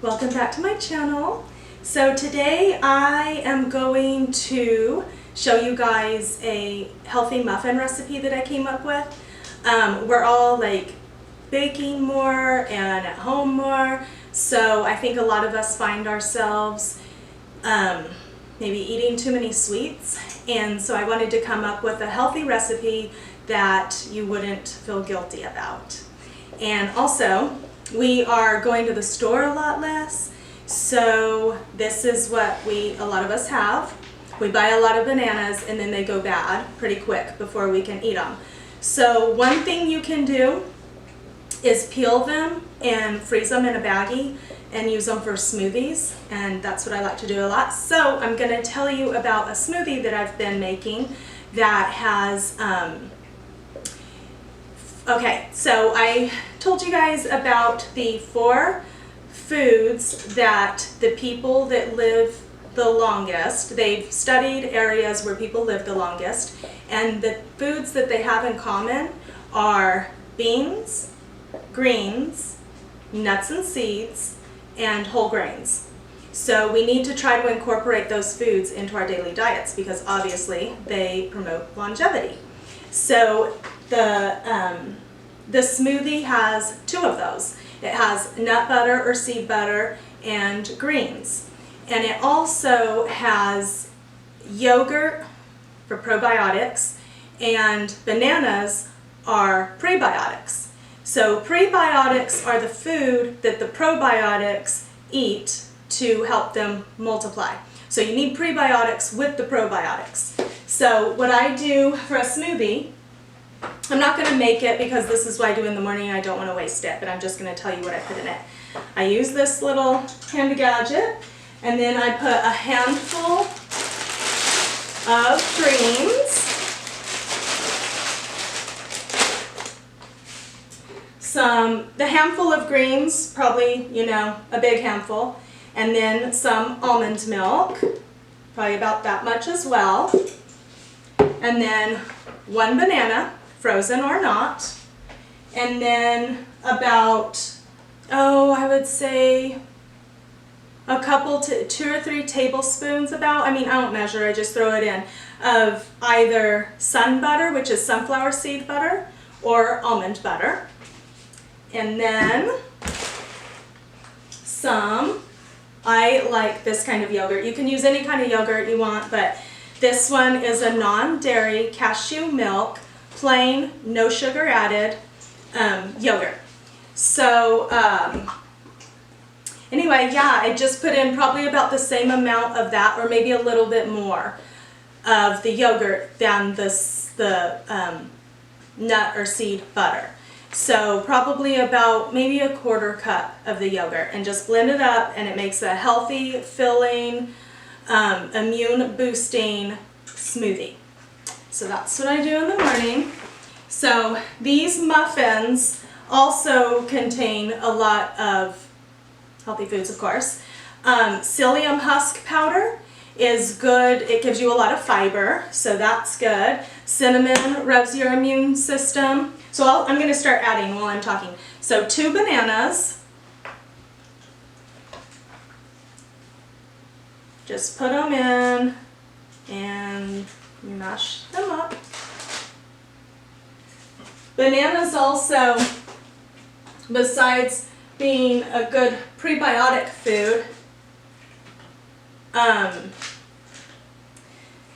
Welcome back to my channel. So today I am going to show you guys a healthy muffin recipe that I came up with. We're all like baking more and at home more, so I think a lot of us find ourselves maybe eating too many sweets, and so I wanted to come up with a healthy recipe that you wouldn't feel guilty about. And also, we are going to the store a lot less, so this is what a lot of us have. We buy a lot of bananas and then they go bad pretty quick before we can eat them. So one thing you can do is peel them and freeze them in a baggie and use them for smoothies, and that's what I like to do a lot. So I'm going to tell you about a smoothie that I've been making that has okay, so I told you guys about the 4 foods that the people that live the longest, they've studied areas where people live the longest, and the foods that they have in common are beans, greens, nuts and seeds, and whole grains. So we need to try to incorporate those foods into our daily diets because obviously they promote longevity. So the smoothie has 2 of those. It has nut butter or seed butter and greens. And it also has yogurt for probiotics, and bananas are prebiotics. So prebiotics are the food that the probiotics eat to help them multiply. So you need prebiotics with the probiotics. So what I do for a smoothie, I'm not going to make it because this is what I do in the morning and I don't want to waste it, but I'm just going to tell you what I put in it. I use this little handy gadget, and then I put a handful of greens, the handful of greens, probably, a big handful, and then some almond milk, probably about that much as well, and then 1 banana, frozen or not, and then about, I would say a couple to 2 or 3 tablespoons I don't measure, I just throw it in, of either sun butter, which is sunflower seed butter, or almond butter. And then I like this kind of yogurt. You can use any kind of yogurt you want, but this one is a non-dairy cashew milk, plain, no sugar added yogurt. So anyway, yeah, I just put in probably about the same amount of that, or maybe a little bit more of the yogurt than the nut or seed butter. So probably about maybe a 1/4 cup of the yogurt, and just blend it up, and it makes a healthy, filling, immune boosting smoothie. So that's what I do in the morning. So these muffins also contain a lot of healthy foods, of course. Psyllium husk powder is good. It gives you a lot of fiber, so that's good. Cinnamon revs your immune system. So I'm going to start adding while I'm talking. So 2 bananas. Just put them in and mash them up. Bananas also, besides being a good prebiotic food,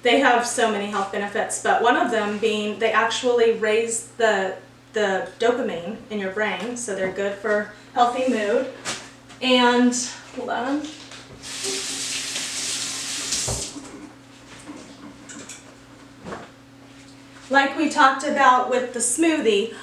they have so many health benefits, but one of them being they actually raise the dopamine in your brain, so they're good for healthy mood. And hold on. Like we talked about with the smoothie,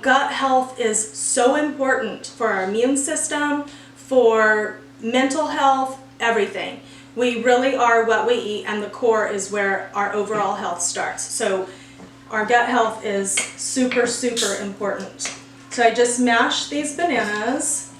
gut health is so important for our immune system, for mental health, everything. We really are what we eat, and the core is where our overall health starts. So our gut health is super, super important. So I just mash these bananas.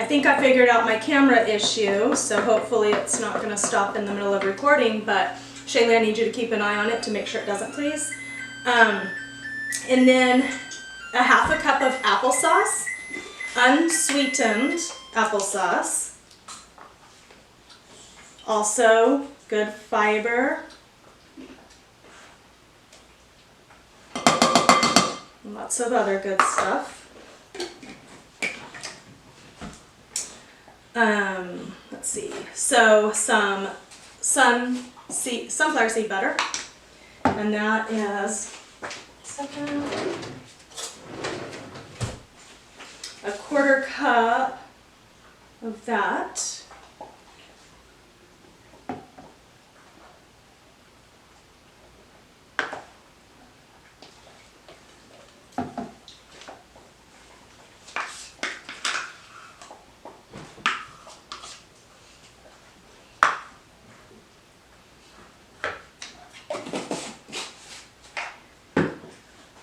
think I figured out my camera issue, so hopefully it's not going to stop in the middle of recording, but Shaylee, I need you to keep an eye on it to make sure it doesn't, please. And then a half a cup of applesauce, unsweetened applesauce. Also good fiber. Lots of other good stuff. Let's see. So some sunflower seed butter, and that is a quarter cup of that.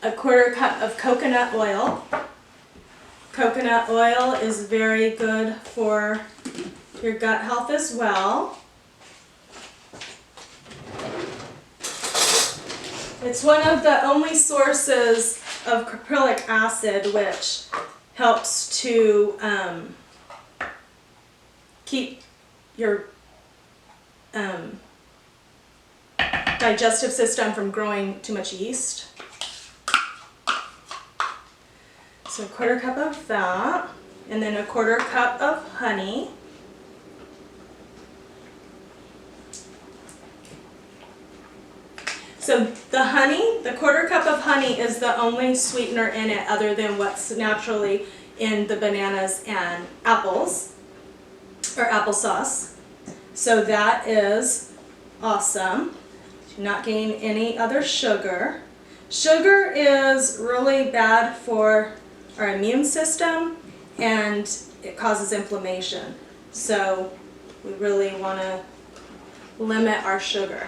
A quarter cup of coconut oil. Coconut oil is very good for your gut health as well. It's one of the only sources of caprylic acid which helps to keep your digestive system from growing too much yeast. So a quarter cup of that, and then a quarter cup of honey. So the honey, the quarter cup of honey is the only sweetener in it other than what's naturally in the bananas and apples, or applesauce. So that is awesome. You're not getting any other sugar. Sugar is really bad for our immune system, and it causes inflammation. So we really want to limit our sugar.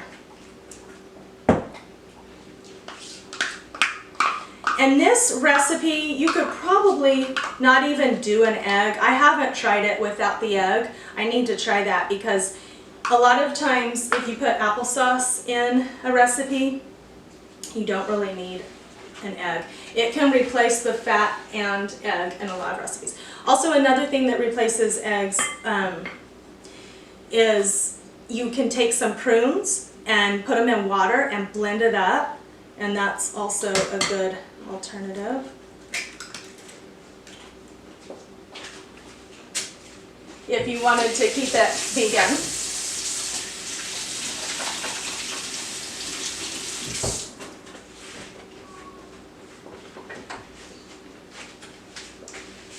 And this recipe, you could probably not even do an egg. I haven't tried it without the egg. I need to try that because a lot of times if you put applesauce in a recipe, you don't really need an egg. It can replace the fat and egg in a lot of recipes. Also, another thing that replaces eggs is you can take some prunes and put them in water and blend it up, and that's also a good alternative. If you wanted to keep it vegan.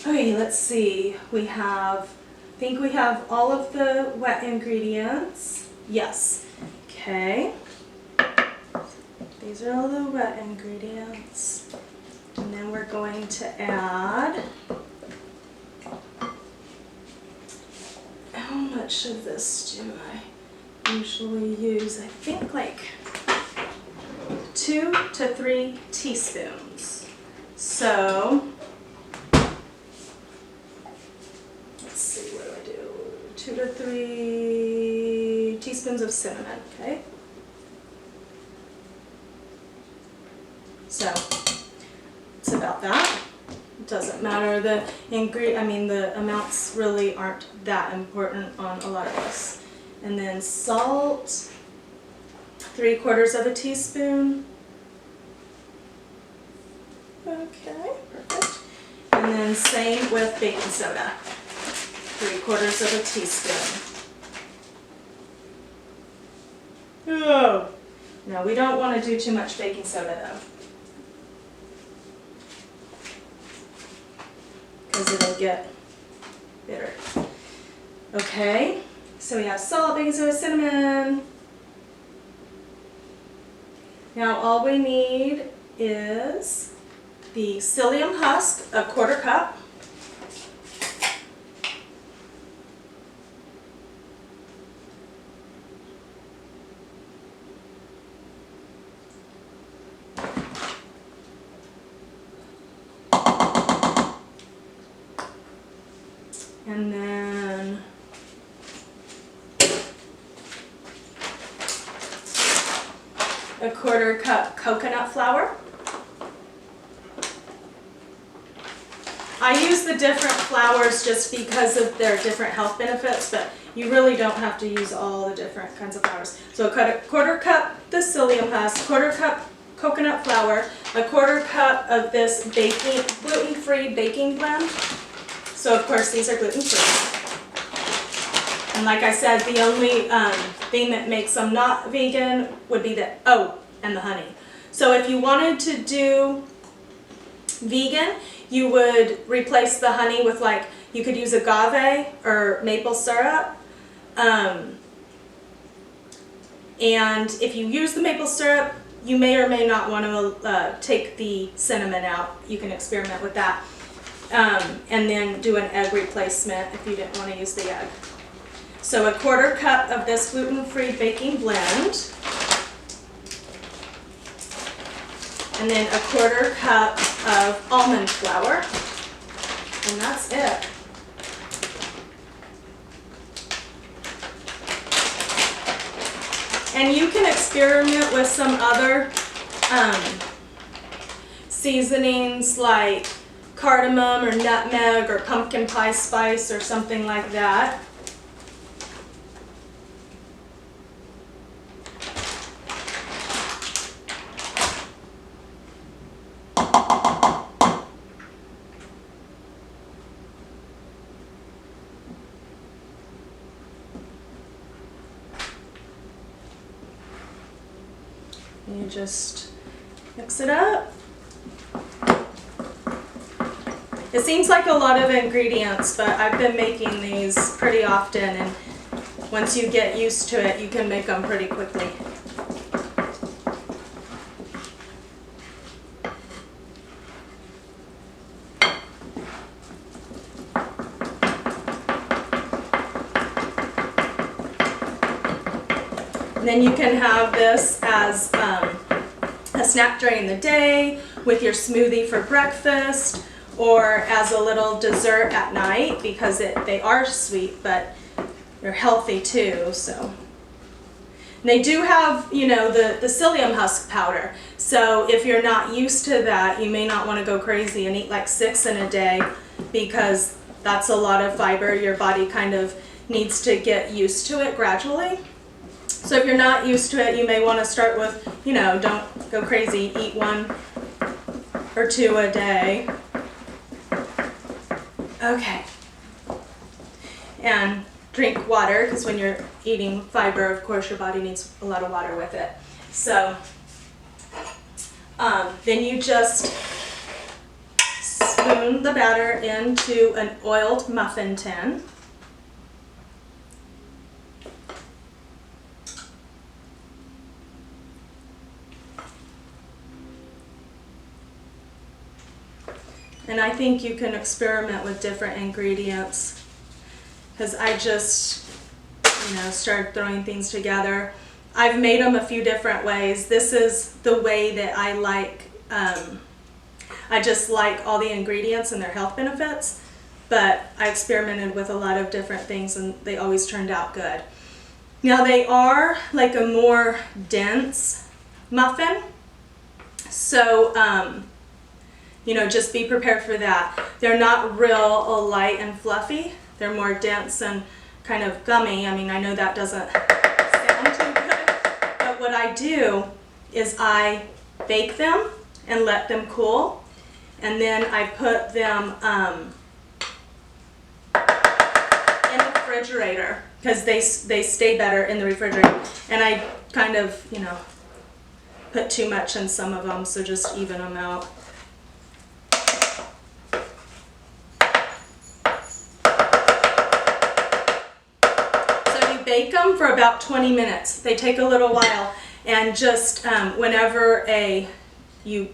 Okay, let's see. I think we have all of the wet ingredients. Yes. Okay. These are all the wet ingredients. And then we're going to add, how much of this do I usually use? I think like 2 to 3 teaspoons. So, let's see, what do I do? 2 to 3 teaspoons of cinnamon, okay? So, it's about that. It doesn't matter, the amounts really aren't that important on a lot of this. And then salt, 3/4 of a teaspoon. Okay, perfect. And then same with baking soda, 3/4 of a teaspoon. Oh, no, we don't want to do too much baking soda though, because it'll get bitter. Okay, so we have salt, baking soda, cinnamon. Now all we need is the psyllium husk, a 1/4 cup. And then a 1/4 cup coconut flour. I use the different flours just because of their different health benefits, but you really don't have to use all the different kinds of flours. So a 1/4 cup the psyllium husk, 1/4 cup coconut flour, a 1/4 cup of this gluten-free baking blend. So of course these are gluten-free. And like I said, the only thing that makes them not vegan would be and the honey. So if you wanted to do vegan, you would replace the honey with, like, you could use agave or maple syrup. And if you use the maple syrup, you may or may not want to take the cinnamon out. You can experiment with that. And then do an egg replacement if you didn't want to use the egg. So a 1/4 cup of this gluten-free baking blend. And then a 1/4 cup of almond flour. And that's it. And you can experiment with some other seasonings like cardamom or nutmeg or pumpkin pie spice or something like that. You just mix it up. It seems like a lot of ingredients, but I've been making these pretty often, and once you get used to it, you can make them pretty quickly. And then you can have this as a snack during the day, with your smoothie for breakfast, or as a little dessert at night, because they are sweet, but they're healthy too. So and they do have, you know, the psyllium husk powder. So if you're not used to that, you may not want to go crazy and eat like 6 in a day, because that's a lot of fiber. Your body kind of needs to get used to it gradually. So if you're not used to it, you may want to start with, you know, don't go crazy, eat 1 or 2 a day. Okay. And drink water, because when you're eating fiber, of course, your body needs a lot of water with it. So then you just spoon the batter into an oiled muffin tin. And I think you can experiment with different ingredients, because I just, you know, started throwing things together. I've made them a few different ways. This is the way that I like. I just like all the ingredients and their health benefits, but I experimented with a lot of different things and they always turned out good. Now they are like a more dense muffin, so you know, just be prepared for that. They're not real light and fluffy. They're more dense and kind of gummy. I mean, I know that doesn't sound too good, but what I do is I bake them and let them cool, and then I put them in the refrigerator, because they stay better in the refrigerator. And I kind of, you know, put too much in some of them, so just even them out. Bake them for about 20 minutes. They take a little while, and just whenever you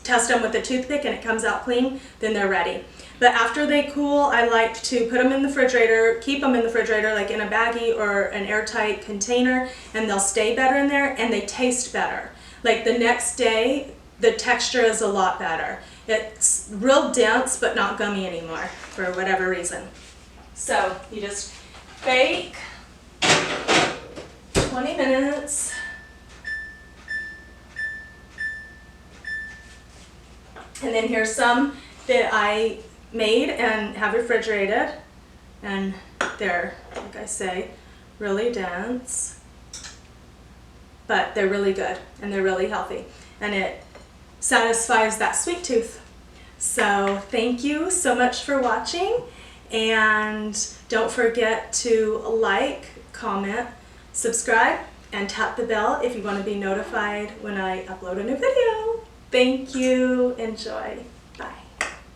test them with a toothpick and it comes out clean, then they're ready. But after they cool, I like to put them in the refrigerator, keep them in the refrigerator like in a baggie or an airtight container, and they'll stay better in there and they taste better. Like the next day, the texture is a lot better. It's real dense but not gummy anymore for whatever reason. So you just bake 20 minutes. And then here's some that I made and have refrigerated. And they're, like I say, really dense. But they're really good and they're really healthy. And it satisfies that sweet tooth. So thank you so much for watching. And don't forget to like, comment, subscribe, and tap the bell if you want to be notified when I upload a new video. Thank you. Enjoy.